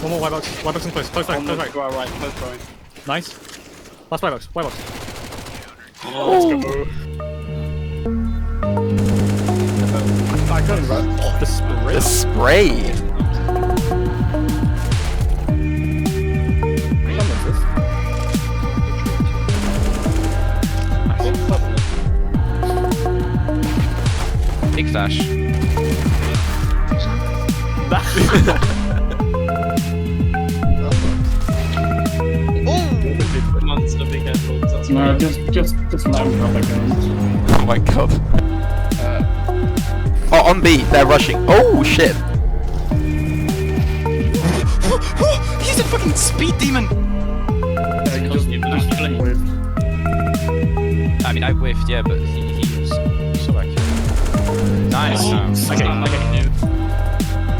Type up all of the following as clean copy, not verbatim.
One more white box. White box and close. Close right. One Close more right. to our right, close going. Nice. Last white box. White box. Let's go. I got him, bro. The spray. The spray. Big flash. Monster big headphones. That's No, just let him drop again. Oh my god. Oh, on B, they're rushing. Oh shit. He's a fucking speed demon! I mean, I whiffed, yeah, but he was so accurate. Nice. Okay.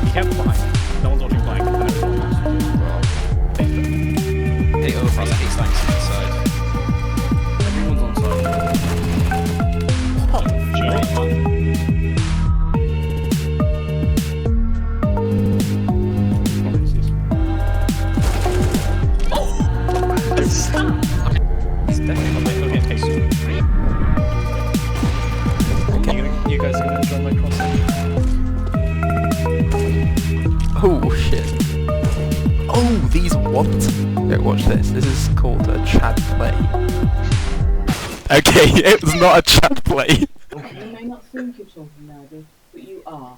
Be careful behind. No one's watching flank. And there's one last. Hey, over, ace lines to the side. Everyone's on side. He's definitely Okay, okay, so. You guys are gonna enjoy my crossing. Oh shit. Oh, these what? Okay, watch this. This is called a Chad play. Okay, it was not a Chad play. You may not think you're talking loudly, but you are.